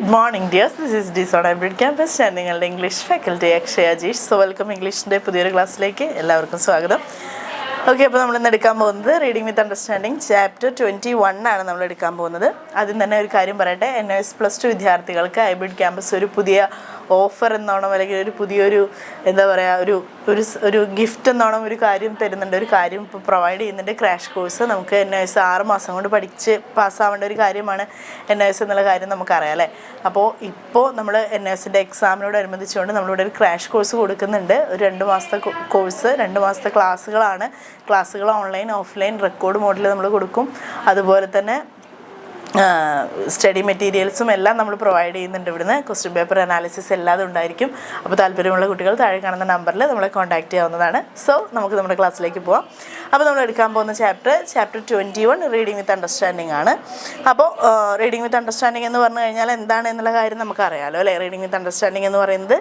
Good morning dears, this is Dison Hybrid Campus ഞാൻ നിങ്ങളുടെ English faculty Akshaya Ajeesh. So welcome ഇംഗ്ലീഷിൻ്റെ പുതിയൊരു ക്ലാസ്സിലേക്ക് എല്ലാവർക്കും സ്വാഗതം. ഓക്കെ, അപ്പോൾ നമ്മളിന്ന് എടുക്കാൻ പോകുന്നത് റീഡിംഗ് വിത്ത് അണ്ടർസ്റ്റാൻഡിങ് ചാപ്റ്റർ 21 ആണ് നമ്മൾ എടുക്കാൻ പോകുന്നത്. ആദ്യം തന്നെ ഒരു കാര്യം പറയട്ടെ, NS+2 വിദ്യാർത്ഥികൾക്ക് ഹൈബ്രിഡ് ക്യാമ്പസ് ഒരു പുതിയ ഓഫർ എന്നോണം അല്ലെങ്കിൽ ഒരു പുതിയൊരു എന്താ പറയുക ഒരു ഗിഫ്റ്റ് എന്നോണം ഒരു കാര്യം തരുന്നുണ്ട്, ഒരു കാര്യം ഇപ്പോൾ പ്രൊവൈഡ് ചെയ്യുന്നുണ്ട്. ക്രാഷ് കോഴ്സ് നമുക്ക് NS 6 മാസം കൊണ്ട് പഠിച്ച് പാസ്സാവേണ്ട ഒരു കാര്യമാണ് NS എന്നുള്ള കാര്യം നമുക്കറിയാം അല്ലേ. അപ്പോൾ ഇപ്പോൾ നമ്മൾ NSൻ്റെ എക്സാമിനോടനുബന്ധിച്ചുകൊണ്ട് നമ്മളിവിടെ ഒരു ക്രാഷ് കോഴ്സ് കൊടുക്കുന്നുണ്ട്. ഒരു 2 മാസത്തെ കോഴ്സ്, 2 മാസത്തെ ക്ലാസ്സുകൾ ഓൺലൈൻ ഓഫ്ലൈൻ റെക്കോർഡ് മോഡിൽ നമ്മൾ കൊടുക്കും. അതുപോലെ തന്നെ സ്റ്റഡി മെറ്റീരിയൽസും എല്ലാം നമ്മൾ പ്രൊവൈഡ് ചെയ്യുന്നുണ്ട്. ഇവിടുന്ന് ക്വസ്റ്റ്യൻ പേപ്പർ അനാലിസിസ് എല്ലാതും ഉണ്ടായിരിക്കും. അപ്പോൾ താല്പര്യമുള്ള കുട്ടികൾ താഴെ കാണുന്ന നമ്പറിൽ നമ്മളെ കോൺടാക്റ്റ് ചെയ്യാവുന്നതാണ്. സോ നമുക്ക് നമ്മുടെ ക്ലാസ്സിലേക്ക് പോവാം. അപ്പോൾ നമ്മൾ എടുക്കാൻ പോകുന്ന ചാപ്റ്റർ 21 റീഡിംഗ് വിത്ത് അണ്ടർസ്റ്റാൻഡിങ് ആണ്. അപ്പോൾ റീഡിംഗ് വിത്ത് അണ്ടർസ്റ്റാൻഡിങ് എന്ന് പറഞ്ഞു കഴിഞ്ഞാൽ എന്താണ് എന്നുള്ള കാര്യം നമുക്കറിയാമല്ലോ അല്ലേ. റീഡിംഗ് വിത്ത് അണ്ടർസ്റ്റാൻഡിങ് എന്ന് പറയുന്നത്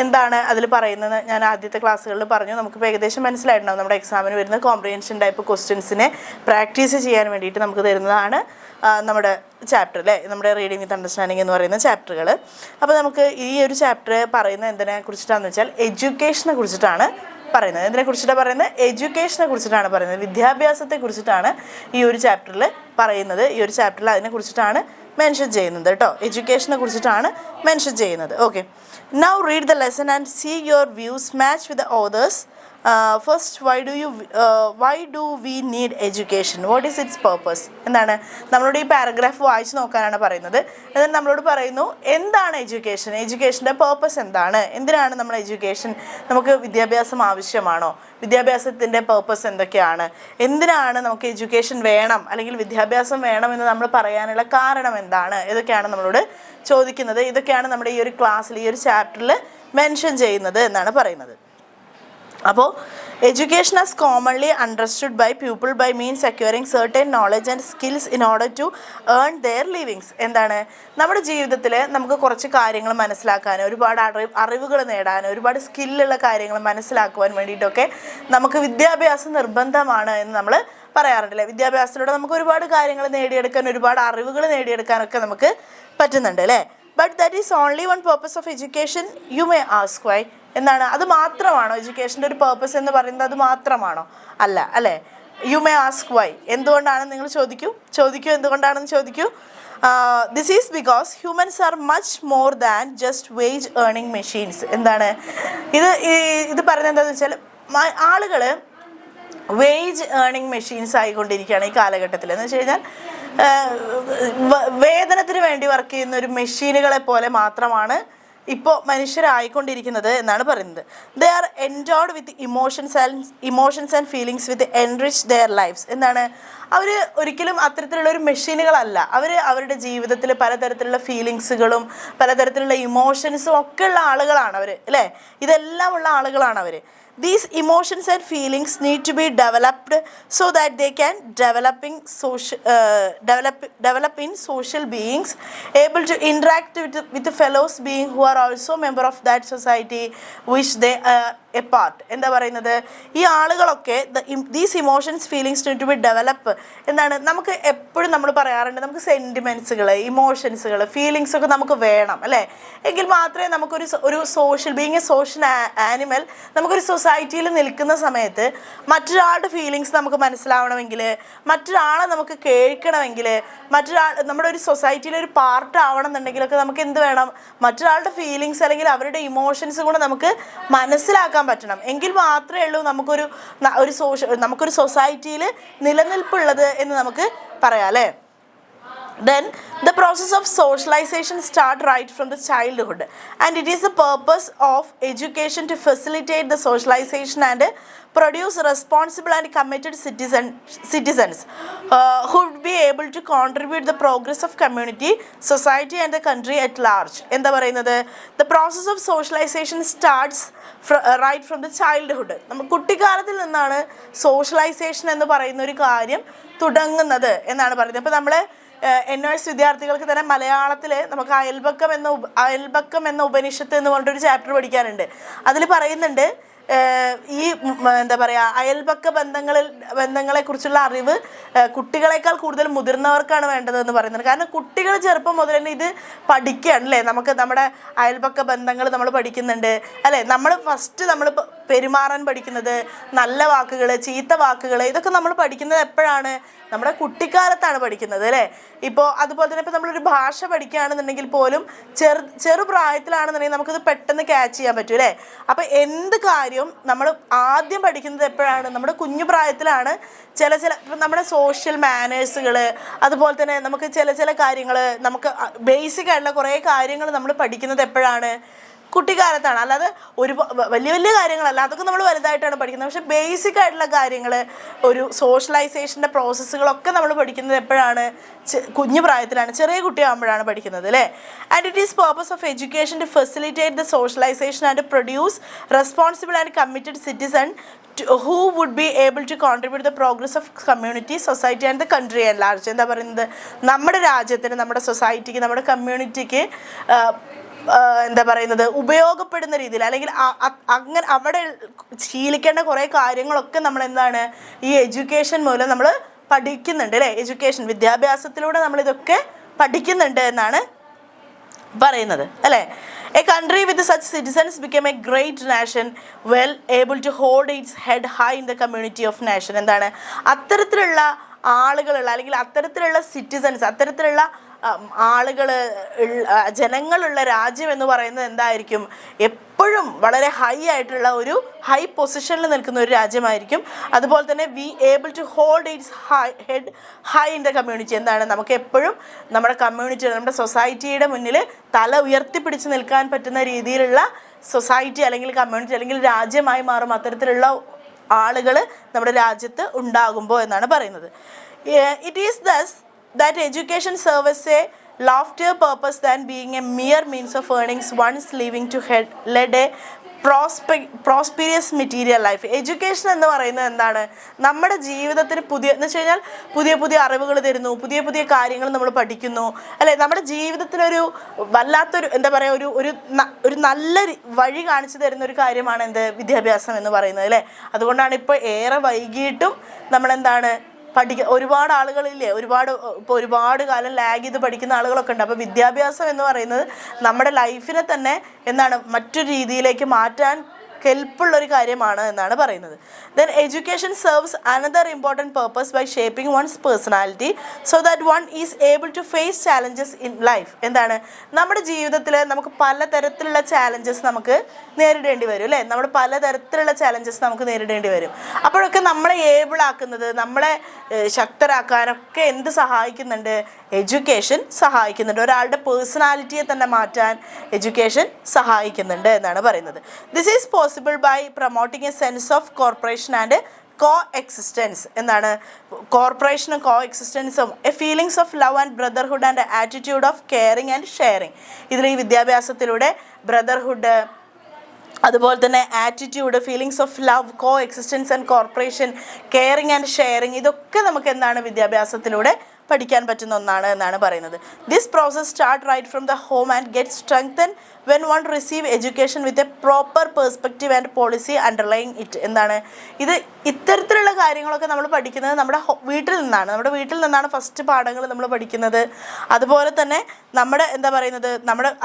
എന്താണ്, അതിൽ പറയുന്നത് ഞാൻ ആദ്യത്തെ ക്ലാസ്സുകളിൽ പറഞ്ഞു, നമുക്ക് ഏകദേശം മനസ്സിലായിട്ടുണ്ടാവും. നമ്മുടെ എക്സാമിന് വരുന്ന കോംപ്രിഹെൻഷൻ ടൈപ്പ് ക്വസ്റ്റ്യൻസിനെ പ്രാക്ടീസ് ചെയ്യാൻ വേണ്ടിയിട്ട് നമുക്ക് തരുന്നതാണ് നമ്മുടെ ചാപ്റ്റർ അല്ലേ, നമ്മുടെ റീഡിംഗ് വിത്ത് അണ്ടർസ്റ്റാൻഡിങ് എന്ന് പറയുന്ന ചാപ്റ്ററുകൾ. അപ്പോൾ നമുക്ക് ഈ ഒരു ചാപ്റ്റർ പറയുന്നത് എന്തിനെ കുറിച്ചിട്ടാണെന്ന് വെച്ചാൽ എഡ്യൂക്കേഷനെ കുറിച്ചിട്ടാണ് പറയുന്നത്. എന്തിനെ കുറിച്ചിട്ടാണ് പറയുന്നത്? എഡ്യൂക്കേഷനെ കുറിച്ചിട്ടാണ് പറയുന്നത്, വിദ്യാഭ്യാസത്തെ കുറിച്ചിട്ടാണ് ഈ ഒരു ചാപ്റ്ററിൽ പറയുന്നത്. ഈ ഒരു ചാപ്റ്ററിൽ അതിനെ കുറിച്ചിട്ടാണ് മെൻഷൻ ചെയ്യുന്നത് കേട്ടോ, എഡ്യൂക്കേഷനെ കുറിച്ചിട്ടാണ് മെൻഷൻ ചെയ്യുന്നത്. Okay, now read the lesson and see your views match with the authors. First, why do we need education? What is its purpose? എന്താണ് നമ്മളോട് ഈ പാരഗ്രാഫ് വായിച്ച് നോക്കാനാണ് പറയുന്നത്. എന്നിട്ട് നമ്മളോട് പറയുന്നു എന്താണ് എഡ്യൂക്കേഷൻ, എഡ്യൂക്കേഷൻ്റെ പേർപ്പസ് എന്താണ്, എന്തിനാണ് നമ്മൾ എഡ്യൂക്കേഷൻ, നമുക്ക് വിദ്യാഭ്യാസം ആവശ്യമാണോ, വിദ്യാഭ്യാസത്തിൻ്റെ പേർപ്പസ് എന്തൊക്കെയാണ്, എന്തിനാണ് നമുക്ക് എഡ്യൂക്കേഷൻ വേണം അല്ലെങ്കിൽ വിദ്യാഭ്യാസം വേണമെന്ന് നമ്മൾ പറയാനുള്ള കാരണം എന്താണ്, ഇതൊക്കെയാണ് നമ്മളോട് ചോദിക്കുന്നത്. ഇതൊക്കെയാണ് നമ്മുടെ ഈ ഒരു ക്ലാസ്സിൽ ഈ ഒരു ചാപ്റ്ററിൽ മെൻഷൻ ചെയ്യുന്നത് എന്നാണ് പറയുന്നത്. അപ്പോൾ education as commonly understood by people by means acquiring certain knowledge and skills in order to earn their livings. എന്താണ്, നമ്മുടെ ജീവിതത്തിൽ നമുക്ക് കുറച്ച് കാര്യങ്ങൾ മനസ്സിലാക്കാൻ, ഒരുപാട് അറിവുകൾ നേടാൻ, ഒരുപാട് സ്കില്ലുള്ള കാര്യങ്ങൾ മനസ്സിലാക്കുവാൻ വേണ്ടിയിട്ടൊക്കെ നമുക്ക് വിദ്യാഭ്യാസം നിർബന്ധമാണ് എന്ന് നമ്മൾ പറയാറുണ്ടല്ലേ. വിദ്യാഭ്യാസത്തിലൂടെ നമുക്ക് ഒരുപാട് കാര്യങ്ങൾ നേടിയെടുക്കാൻ, ഒരുപാട് അറിവുകൾ നേടിയെടുക്കാനൊക്കെ നമുക്ക് പറ്റുന്നുണ്ട് അല്ലേ. But that is only one purpose of education. You may ask Y. എന്താണ്, അത് മാത്രമാണോ എഡ്യൂക്കേഷൻ്റെ ഒരു പേർപ്പസ് എന്ന് പറയുന്നത്? അത് മാത്രമാണോ? അല്ല അല്ലേ. യു മേ ആസ്ക് വൈ, എന്തുകൊണ്ടാണെന്ന് നിങ്ങൾ ചോദിക്കൂ എന്തുകൊണ്ടാണെന്ന് ചോദിക്കൂ. This is because humans are much more than just wage earning machines. എന്താണ് ഇത് പറയുന്നത് എന്താണെന്ന് വെച്ചാൽ ആളുകൾ വേജ് ഏർണിംഗ് മെഷീൻസ് ആയിക്കൊണ്ടിരിക്കുകയാണ് ഈ കാലഘട്ടത്തിൽ. എന്ന് വെച്ച് കഴിഞ്ഞാൽ വേതനത്തിന് വേണ്ടി വർക്ക് ചെയ്യുന്ന ഒരു മെഷീനുകളെ പോലെ മാത്രമാണ് ഇപ്പോൾ മനുഷ്യരായിക്കൊണ്ടിരിക്കുന്നത് എന്നാണ് പറയുന്നത്. They are enjoyed with emotions and feelings with enrich their lifes. എന്താണ്, അവർ ഒരിക്കലും അത്തരത്തിലുള്ള ഒരു മെഷീനുകളല്ല. അവരുടെ ജീവിതത്തിൽ പലതരത്തിലുള്ള ഫീലിങ്സുകളും പലതരത്തിലുള്ള ഇമോഷൻസും ഒക്കെ ഉള്ള ആളുകളാണ് അവർ അല്ലേ. ഇതെല്ലാം ഉള്ള ആളുകളാണ് അവർ. These emotions and feelings need to be developed so that they can develop in social beings, able to interact with the fellows being who are also member of that society which they are a part. എന്താ പറയുന്നത്, ഈ ആളുകളൊക്കെ these emotions feelings need to be develop. എന്താണ്, നമുക്ക് എപ്പോഴും നമ്മൾ പറയാറുണ്ട്, നമുക്ക് സെൻറ്റിമെൻറ്റ്സുകൾ, ഇമോഷൻസുകൾ, ഫീലിങ്സ് ഒക്കെ നമുക്ക് വേണം അല്ലേ. എങ്കിൽ മാത്രമേ നമുക്കൊരു social being A social animal, നമുക്കൊരു സൊസൈറ്റിയിൽ നിൽക്കുന്ന സമയത്ത് മറ്റൊരാളുടെ ഫീലിങ്സ് നമുക്ക് മനസ്സിലാവണമെങ്കിൽ, മറ്റൊരാളെ നമുക്ക് കേൾക്കണമെങ്കിൽ, നമ്മുടെ ഒരു സൊസൈറ്റിയിലെ ഒരു പാർട്ട് ആവണം എന്നുണ്ടെങ്കിലൊക്കെ നമുക്ക് എന്ത് വേണം, മറ്റൊരാളുടെ ഫീലിങ്സ് അല്ലെങ്കിൽ അവരുടെ ഇമോഷൻസ് കൂടെ നമുക്ക് മനസ്സിലാക്കാൻ പറ്റണം. എങ്കിൽ മാത്രമേ ഉള്ളൂ നമുക്കൊരു സൊസൈറ്റിയിൽ നിലനിൽപ്പുള്ളത് എന്ന് നമുക്ക് പറയാം അല്ലേ. Then the process of socialization start right from the childhood, and it is the purpose of education to facilitate the socialization and produce responsible and committed citizens who would be able to contribute the progress of community, society and the country at large. എന്താ പറയുന്നത്, the process of socialization starts right from the childhood. നമ്മൾ കുട്ടിക്കാലത്തിൽ നിന്നാണ് socialisation എന്ന് പറയുന്ന ഒരു കാര്യം തുടങ്ങുന്നത് എന്നാണ് പറയുന്നത്. അപ്പോൾ നമ്മൾ NS വിദ്യാർത്ഥികൾക്ക് തന്നെ മലയാളത്തിൽ നമുക്ക് അയൽപക്കം എന്ന ഉപനിഷത്ത് എന്ന് പറഞ്ഞിട്ടൊരു ചാപ്റ്റർ പഠിക്കാനുണ്ട്. അതിൽ പറയുന്നുണ്ട് ഈ എന്താ പറയുക അയൽപക്ക ബന്ധങ്ങളെക്കുറിച്ചുള്ള അറിവ് കുട്ടികളെക്കാൾ കൂടുതൽ മുതിർന്നവർക്കാണ് വേണ്ടതെന്ന് പറയുന്നത്. കാരണം കുട്ടികൾ ചെറുപ്പം മുതൽ തന്നെ ഇത് പഠിക്കുകയാണ് അല്ലേ. നമുക്ക് നമ്മുടെ അയൽപക്ക ബന്ധങ്ങൾ നമ്മൾ പഠിക്കുന്നുണ്ട് അല്ലേ. നമ്മൾ ഫസ്റ്റ് നമ്മൾ പെരുമാറാൻ പഠിക്കുന്നത് നല്ല വാക്കുകൾ, ചീത്ത വാക്കുകൾ, ഇതൊക്കെ നമ്മൾ പഠിക്കുന്നത് എപ്പോഴാണ്? നമ്മുടെ കുട്ടിക്കാലത്താണ് പഠിക്കുന്നത് അല്ലേ. ഇപ്പോൾ അതുപോലെ തന്നെ ഇപ്പോൾ നമ്മളൊരു ഭാഷ പഠിക്കുകയാണെന്നുണ്ടെങ്കിൽ പോലും ചെറുപ്രായത്തിലാണെന്നുണ്ടെങ്കിൽ നമുക്കത് പെട്ടെന്ന് ക്യാച്ച് ചെയ്യാൻ പറ്റും അല്ലേ. അപ്പോൾ എന്ത് കാര്യവും നമ്മൾ ആദ്യം പഠിക്കുന്നത് എപ്പോഴാണ്? നമ്മുടെ കുഞ്ഞു പ്രായത്തിലാണ്. ചില ഇപ്പം നമ്മുടെ സോഷ്യൽ മാനേഴ്സുകൾ, അതുപോലെ തന്നെ നമുക്ക് ചില കാര്യങ്ങൾ, നമുക്ക് ബേസിക് ആയിട്ടുള്ള കുറേ കാര്യങ്ങൾ നമ്മൾ പഠിക്കുന്നത് എപ്പോഴാണ്? കുട്ടിക്കാലത്താണ്. അല്ലാതെ വലിയ കാര്യങ്ങളല്ല, അതൊക്കെ നമ്മൾ വലുതായിട്ടാണ് പഠിക്കുന്നത്. പക്ഷേ ബേസിക് ആയിട്ടുള്ള കാര്യങ്ങൾ, ഒരു സോഷ്യലൈസേഷൻ്റെ പ്രോസസ്സുകളൊക്കെ നമ്മൾ പഠിക്കുന്നത് എപ്പോഴാണ്? കുഞ്ഞു പ്രായത്തിലാണ്, ചെറിയ കുട്ടിയാകുമ്പോഴാണ് പഠിക്കുന്നത് അല്ലേ. And it is purpose of education to facilitate the socialisation and produce responsible and committed citizen who would be able to contribute the progress of community, society and the country at large. എന്താ പറയുന്നത്? നമ്മുടെ രാജ്യത്തിന്, നമ്മുടെ സൊസൈറ്റിക്ക്, നമ്മുടെ കമ്മ്യൂണിറ്റിക്ക് എന്താ പറയുന്നത് ഉപയോഗപ്പെടുന്ന രീതിയിൽ, അല്ലെങ്കിൽ അങ്ങനെ അവിടെ ശീലിക്കേണ്ട കുറേ കാര്യങ്ങളൊക്കെ നമ്മൾ എന്താണ് ഈ എഡ്യൂക്കേഷൻ മൂലം നമ്മൾ പഠിക്കുന്നുണ്ട് അല്ലേ. എഡ്യൂക്കേഷൻ, വിദ്യാഭ്യാസത്തിലൂടെ നമ്മളിതൊക്കെ പഠിക്കുന്നുണ്ട് എന്നാണ് പറയുന്നത് അല്ലേ. A country with such citizens became a great nation, well able to hold its head high in the community of nation. എന്താണ് അത്തരത്തിലുള്ള ആളുകളുള്ള, അല്ലെങ്കിൽ അത്തരത്തിലുള്ള സിറ്റിസൺസ്, അത്തരത്തിലുള്ള ആളുകൾ, ജനങ്ങളുള്ള രാജ്യം എന്ന് പറയുന്നത് എന്തായിരിക്കും? എപ്പോഴും വളരെ ഹൈ ആയിട്ടുള്ള ഒരു ഹൈ പൊസിഷനിൽ നിൽക്കുന്ന ഒരു രാജ്യമായിരിക്കും. അതുപോലെ തന്നെ we able to hold its head high in the community. എന്താണ് നമുക്ക് എപ്പോഴും നമ്മുടെ കമ്മ്യൂണിറ്റി, നമ്മുടെ സൊസൈറ്റിയുടെ മുന്നിൽ തല ഉയർത്തിപ്പിടിച്ച് നിൽക്കാൻ പറ്റുന്ന രീതിയിലുള്ള സൊസൈറ്റി അല്ലെങ്കിൽ കമ്മ്യൂണിറ്റി അല്ലെങ്കിൽ രാജ്യമായി മാറും അത്തരത്തിലുള്ള ആളുകൾ നമ്മുടെ രാജ്യത്ത് ഉണ്ടാകുമ്പോൾ എന്നാണ് പറയുന്നത്. It is thus that education serves a loftier purpose than being a mere means of earnings once leaving to lead a prosperous material life. Education എന്ന് പറയുന്നത് എന്താണ്? നമ്മുടെ ജീവിതത്തിന് എന്ന് വെച്ച് കഴിഞ്ഞാൽ പുതിയ അറിവുകൾ തരുന്നു, പുതിയ കാര്യങ്ങൾ നമ്മൾ പഠിക്കുന്നു അല്ലേ. നമ്മുടെ ജീവിതത്തിനൊരു വല്ലാത്തൊരു എന്താ പറയുക, ഒരു നല്ല വഴി കാണിച്ചു തരുന്ന ഒരു കാര്യമാണ് എന്ത്? വിദ്യാഭ്യാസം എന്ന് പറയുന്നത് അല്ലേ. അതുകൊണ്ടാണ് ഇപ്പോൾ ഏറെ വൈകിട്ടും നമ്മളെന്താണ് ഒരുപാട് ആളുകളില്ലേ, ഒരുപാട് കാലം ലാഗ് ചെയ്ത് പഠിക്കുന്ന ആളുകളൊക്കെ ഉണ്ട്. അപ്പോൾ വിദ്യാഭ്യാസം എന്ന് പറയുന്നത് നമ്മുടെ ലൈഫിനെ തന്നെ എന്താണ് മറ്റൊരു രീതിയിലേക്ക് മാറ്റാൻ കെൽപ്പുള്ളൊരു കാര്യമാണ് എന്നാണ് പറയുന്നത്. Then education serves another important purpose by shaping one's personality so that one is able to face challenges in life. എന്താണ് നമ്മുടെ ജീവിതത്തിൽ നമുക്ക് പലതരത്തിലുള്ള ചാലഞ്ചസ് നമുക്ക് നേരിടേണ്ടി വരും അല്ലേ. നമ്മൾ പലതരത്തിലുള്ള ചാലഞ്ചസ് നമുക്ക് നേരിടേണ്ടി വരും. അപ്പോഴൊക്കെ നമ്മളെ ഏബിൾ ആക്കുന്നത്, നമ്മളെ ശക്തരാക്കാനൊക്കെ എന്ത് സഹായിക്കുന്നുണ്ട്? എഡ്യൂക്കേഷൻ സഹായിക്കുന്നുണ്ട്. ഒരാളുടെ പേഴ്സണാലിറ്റിയെ തന്നെ മാറ്റാൻ എഡ്യൂക്കേഷൻ സഹായിക്കുന്നുണ്ട് എന്നാണ് പറയുന്നത്. This is possible by promoting a sense of corporation and coexistence. എന്താണ് കോർപ്പറേഷനും കോ എക്സിസ്റ്റൻസും? A feelings of love and brotherhood and attitude of caring and sharing. ഇതിൽ ഈ വിദ്യാഭ്യാസത്തിലൂടെ ബ്രദർഹുഡ്, അതുപോലെ തന്നെ attitude, feelings of love, coexistence and corporation, caring and sharing, ഇതൊക്കെ നമുക്ക് എന്താണ് വിദ്യാഭ്യാസത്തിലൂടെ പഠിക്കാൻ പറ്റുന്ന ഒന്നാണ് എന്നാണ് പറയുന്നത്. This process start right from the home and get strengthen when one receive education with a proper perspective and policy underlying it. എന്താണ് ഇത്തരത്തിലുള്ള കാര്യങ്ങളൊക്കെ നമ്മൾ പഠിക്കുന്നത് നമ്മുടെ വീട്ടിൽ നിന്നാണ് ഫസ്റ്റ് പാഠങ്ങൾ നമ്മൾ പഠിക്കുന്നത്. അതുപോലെ തന്നെ നമ്മുടെ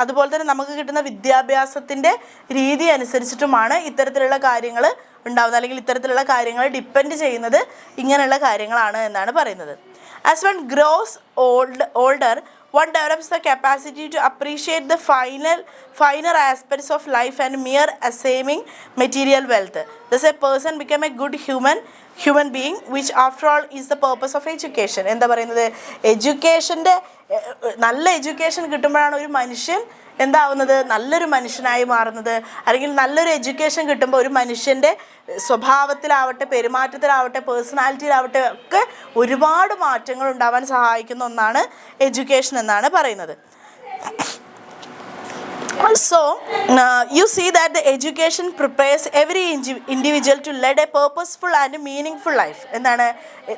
അതുപോലെ തന്നെ നമുക്ക് കിട്ടുന്ന വിദ്യാഭ്യാസത്തിൻ്റെ രീതി അനുസരിച്ചിട്ടുമാണ് ഇത്തരത്തിലുള്ള കാര്യങ്ങൾ ഉണ്ടാകുന്നത്, അല്ലെങ്കിൽ ഇത്തരത്തിലുള്ള കാര്യങ്ങൾ ഡിപ്പെൻഡ് ചെയ്യുന്നത് ഇങ്ങനെയുള്ള കാര്യങ്ങളാണ് എന്നാണ് പറയുന്നത്. As one grows older, one develops the capacity to appreciate the finer aspects of life and mere assuming material wealth. Thus a person become a good human being, which after all is the purpose of education. എന്താ പറയുന്നത്? നല്ല education കിട്ടുമ്പോഴാണ് ഒരു മനുഷ്യൻ എന്താവുന്നത്? നല്ലൊരു മനുഷ്യനായി മാറുന്നത്. അല്ലെങ്കിൽ നല്ലൊരു എഡ്യൂക്കേഷൻ കിട്ടുമ്പോൾ ഒരു മനുഷ്യൻ്റെ സ്വഭാവത്തിലാവട്ടെ, പെരുമാറ്റത്തിലാവട്ടെ, പേഴ്സണാലിറ്റിയിലാവട്ടെ ഒക്കെ ഒരുപാട് മാറ്റങ്ങൾ ഉണ്ടാവാൻ സഹായിക്കുന്ന ഒന്നാണ് എഡ്യൂക്കേഷൻ എന്നാണ് പറയുന്നത്. So, you see that the education prepares every individual to lead a purposeful and meaningful life. എന്താണ്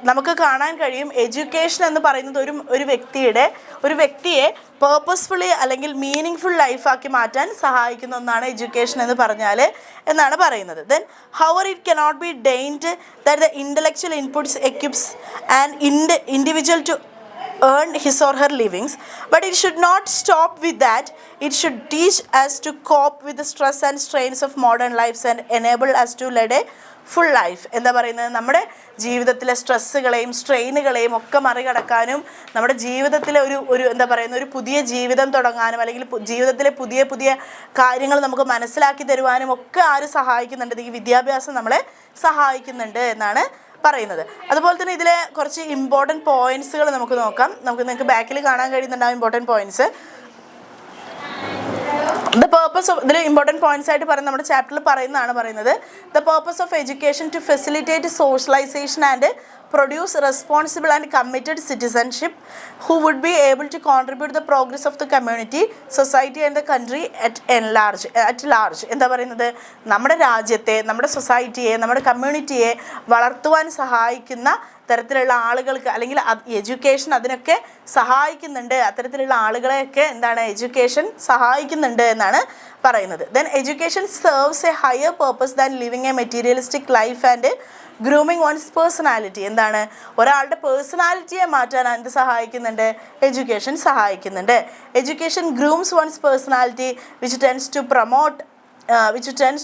നമുക്ക് കാണാൻ കഴിയും, എഡ്യൂക്കേഷൻ എന്ന് പറയുന്നത് ഒരു വ്യക്തിയെ പേർപ്പസ്ഫുള്ളി അല്ലെങ്കിൽ മീനിങ് ലൈഫാക്കി മാറ്റാൻ സഹായിക്കുന്ന ഒന്നാണ് എഡ്യൂക്കേഷൻ എന്ന് പറഞ്ഞാൽ എന്നാണ് പറയുന്നത്. Then however it cannot be denied that the intellectual inputs equips and individual to earn his or her livings, but it should not stop with that. It should teach us to cope with the stress and strains of modern lives and enable us to lead a full life. എന്താ പറയുന്നത്, നമ്മുടെ ജീവിതത്തിലെ സ്ട്രെസ്സുകളെയും സ്ട്രെയിനുകളെയും ഒക്കെ മറികടക്കാനും നമ്മുടെ ജീവിതത്തിലെ ഒരു എന്താ പറയുന്ന ഒരു പുതിയ ജീവിതം തുടങ്ങാനും അല്ലെങ്കിൽ ജീവിതത്തിലെ പുതിയ കാര്യങ്ങൾ നമുക്ക് മനസ്സിലാക്കി തരുവാനും ഒക്കെ ആര് സഹായിക്കുന്നുണ്ട്? ഈ വിദ്യാഭ്യാസം നമ്മളെ സഹായിക്കുന്നുണ്ട് എന്നാണ് പറയുന്നത്. അതുപോലെ തന്നെ ഇതിലെ കുറച്ച് ഇമ്പോർട്ടൻറ്റ് പോയിൻറ്റ്സുകൾ നമുക്ക് നോക്കാം. നിങ്ങൾക്ക് ബാക്കിൽ കാണാൻ കഴിയുന്നുണ്ടാവും important points. The purpose of, ഇതിൽ ഇമ്പോർട്ടൻറ്റ് പോയിൻറ്റ്സ് ആയിട്ട് പറയുന്നത് നമ്മുടെ ചാപ്റ്ററിൽ പറയുന്നത് the purpose of education to facilitate socialisation and produce responsible and committed citizenship who would be able to contribute the progress of the community, society and the country at large. എന്താ പറയുന്നത്, നമ്മുടെ രാജ്യത്തെ, നമ്മുടെ സൊസൈറ്റിയെ, നമ്മുടെ കമ്മ്യൂണിറ്റിയെ വളർത്തുവാൻ സഹായിക്കുന്ന തരത്തിലുള്ള ആളുകൾക്ക് അല്ലെങ്കിൽ എഡ്യൂക്കേഷൻ അതിനൊക്കെ സഹായിക്കുന്നുണ്ട്. അത്തരത്തിലുള്ള ആളുകളെയൊക്കെ എന്താണ് എഡ്യൂക്കേഷൻ സഹായിക്കുന്നുണ്ട് എന്നാണ് പറയുന്നത്. Then education serves a higher purpose than living a materialistic life and grooming one's personality. എന്താണ്, ഒരാളുടെ പേഴ്സണാലിറ്റിയെ മാറ്റാൻ എന്ത് സഹായിക്കുന്നുണ്ട്? എഡ്യൂക്കേഷൻ സഹായിക്കുന്നുണ്ട്. Education grooms one's personality which tends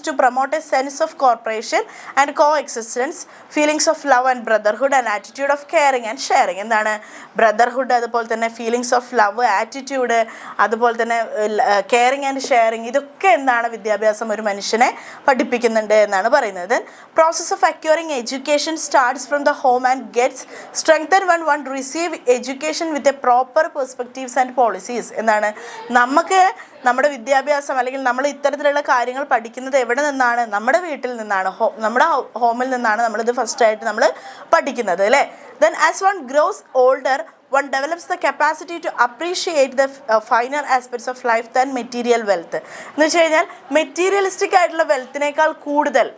to promote a sense of cooperation and coexistence, feelings of love and brotherhood and attitude of caring and sharing. എന്താണ് brotherhood, അതുപോലെ തന്നെ ഫീലിങ്സ് ഓഫ് ലവ്, ആറ്റിറ്റ്യൂഡ്, അതുപോലെ തന്നെ caring and sharing, ഇതൊക്കെ എന്താണ് വിദ്യാഭ്യാസം ഒരു മനുഷ്യനെ പഠിപ്പിക്കുന്നുണ്ട് എന്നാണ് പറയുന്നത്. Process of acquiring education starts from the home and gets strengthen when one receive education with a proper perspectives and policies. എന്താണ് നമുക്ക് നമ്മുടെ വിദ്യാഭ്യാസം അല്ലെങ്കിൽ നമ്മൾ ഇത്തരത്തിലുള്ള കാര്യങ്ങൾ പഠിക്കുന്നത് എവിടെ നിന്നാണ്? നമ്മുടെ വീട്ടിൽ നിന്നാണ്, നമ്മുടെ ഹോമിൽ നിന്നാണ് നമ്മളിത് ഫസ്റ്റായിട്ട് നമ്മൾ പഠിക്കുന്നത് അല്ലേ. Then as one gross older one develops the capacity to appreciate the finer aspects of life than material wealth. എന്ന് വെച്ച് കഴിഞ്ഞാൽ മെറ്റീരിയലിസ്റ്റിക് ആയിട്ടുള്ള വെൽത്തിനേക്കാൾ കൂടുതൽ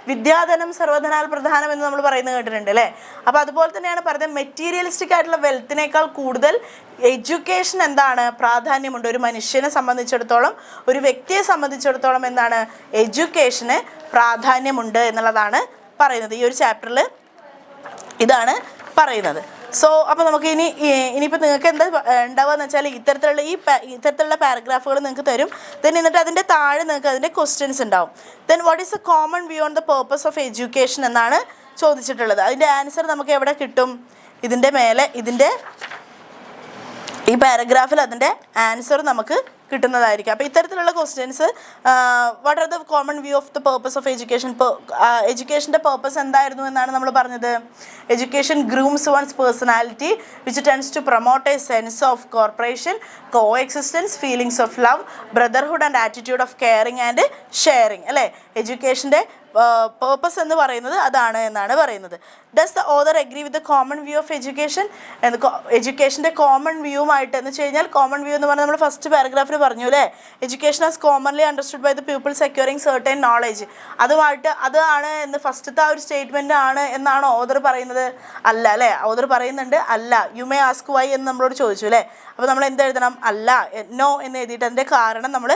വിദ്യാധനം സർവധനാൽ പ്രധാനം എന്ന് നമ്മൾ പറയുന്നത് കേട്ടിട്ടുണ്ട് അല്ലേ. അപ്പോൾ അതുപോലെ തന്നെയാണ് പറയുന്നത്, മെറ്റീരിയലിസ്റ്റിക് ആയിട്ടുള്ള വെൽത്തിനേക്കാൾ കൂടുതൽ എഡ്യൂക്കേഷൻ എന്താണ് പ്രാധാന്യമുണ്ട്. ഒരു മനുഷ്യനെ സംബന്ധിച്ചിടത്തോളം, ഒരു വ്യക്തിയെ സംബന്ധിച്ചിടത്തോളം എന്താണ് എഡ്യൂക്കേഷന് പ്രാധാന്യമുണ്ട് എന്നുള്ളതാണ് പറയുന്നത്. ഈ ഒരു ചാപ്റ്ററിൽ ഇതാണ് പറയുന്നത്. സോ അപ്പോൾ നമുക്ക് ഇനിയിപ്പോൾ നിങ്ങൾക്ക് എന്താ ഉണ്ടാവുക എന്ന് വെച്ചാൽ ഇത്തരത്തിലുള്ള പാരഗ്രാഫുകൾ നിങ്ങൾക്ക് തരും. ദെൻ എന്നിട്ട് അതിൻ്റെ താഴെ നിങ്ങൾക്ക് അതിൻ്റെ ക്വസ്റ്റ്യൻസ് ഉണ്ടാവും. Then what is A common view on the purpose of education എന്നാണ് ചോദിച്ചിട്ടുള്ളത്. അതിൻ്റെ ആൻസർ നമുക്ക് എവിടെ കിട്ടും? ഇതിൻ്റെ മേലെ, ഈ പാരഗ്രാഫിൽ അതിൻ്റെ ആൻസർ നമുക്ക് കിട്ടുന്നതായിരിക്കും. അപ്പോൾ ഇത്തരത്തിലുള്ള questions, what are the common view of the purpose of education, എഡ്യൂക്കേഷൻ്റെ പേർപ്പസ് എന്തായിരുന്നു എന്നാണ് നമ്മൾ പറഞ്ഞത്. Education grooms one's personality which tends to promote a sense of corporation, coexistence, feelings of love, brotherhood and attitude of caring and sharing അല്ലേ. എഡ്യൂക്കേഷൻ്റെ purpose എന്ന് പറയുന്നത് അതാണ് എന്നാണ് പറയുന്നത്. Does the author agree with the common view of education? എഡ്യൂക്കേഷൻ്റെ common വ്യൂമായിട്ട് എന്ന് വെച്ച് കഴിഞ്ഞാൽ, കോമൺ വ്യൂ എന്ന് പറഞ്ഞാൽ നമ്മൾ ഫസ്റ്റ് പാരഗ്രാഫിൽ പറഞ്ഞു അല്ലേ, education as commonly understood by the peoples securing certain knowledge. അതാണ് എന്ന് ഫസ്റ്റത്തെ ആ ഒരു സ്റ്റേറ്റ്മെൻ്റ് ആണ് എന്നാണ് ഓതർ പറയുന്നത്? അല്ല അല്ലേ. ഓതർ പറയുന്നുണ്ട് അല്ല. യു മേ ആസ്ക് വൈ എന്ന് നമ്മളോട് ചോദിച്ചു അല്ലേ. അപ്പോൾ നമ്മൾ എന്ത് എഴുതണം? അല്ല, നോ എന്ന് എഴുതിയിട്ട് അതിൻ്റെ കാരണം നമ്മൾ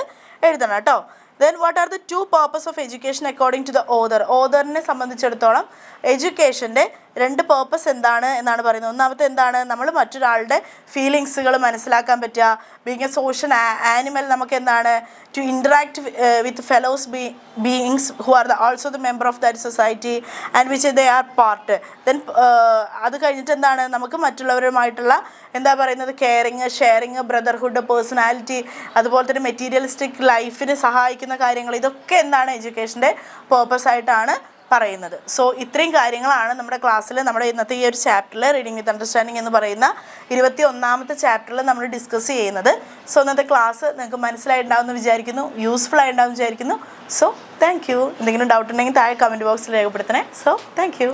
എഴുതണം കേട്ടോ. Then what are the two purposes of education according to the author? ഓതറിനെ സംബന്ധിച്ചിടത്തോളം എഡ്യൂക്കേഷൻ്റെ രണ്ട് പേർപ്പസ് എന്താണ് എന്നാണ് പറയുന്നത്. ഒന്നാമത്തെ എന്താണ്? നമ്മൾ മറ്റൊരാളുടെ ഫീലിങ്സുകൾ മനസ്സിലാക്കാൻ പറ്റുക. ബീങ് എ സോഷ്യൽ ആനിമൽ, നമുക്ക് എന്താണ് to interact with fellows beings who are also the member of that society and which they are part. Then അത് കഴിഞ്ഞിട്ട് എന്താണ്? നമുക്ക് മറ്റുള്ളവരുമായിട്ടുള്ള എന്താ പറയുന്നത് കെയറിങ്, ഷെയറിങ്, ബ്രദർഹുഡ്, പേഴ്സണാലിറ്റി, അതുപോലെ തന്നെ മെറ്റീരിയലിസ്റ്റിക് ലൈഫിന് സഹായിക്കുന്ന കാര്യങ്ങൾ, ഇതൊക്കെ എന്താണ് എഡ്യൂക്കേഷൻ്റെ പേർപ്പസ് ആയിട്ടാണ് പറയുന്നത്. സോ ഇത്രയും കാര്യങ്ങളാണ് നമ്മുടെ ക്ലാസ്സിൽ, നമ്മുടെ ഇന്നത്തെ ഈ ഒരു ചാപ്റ്ററിൽ, റീഡിങ് വിത്ത് അണ്ടർസ്റ്റാൻഡിങ് എന്ന് പറയുന്ന 21ാമത്തെ ചാപ്റ്ററിൽ നമ്മൾ ഡിസ്കസ് ചെയ്യുന്നത്. സോ ഇന്നത്തെ ക്ലാസ് നിങ്ങൾക്ക് മനസ്സിലായിട്ടുണ്ടാവുമെന്ന് വിചാരിക്കുന്നു, യൂസ്ഫുൾ ആയിട്ടുണ്ടാവുമെന്ന് വിചാരിക്കുന്നു. So thank you. എന്തെങ്കിലും ഡൗട്ട് ഉണ്ടെങ്കിൽ താഴെ കമൻറ്റ് ബോക്സിൽ രേഖപ്പെടുത്തണേ. So thank you.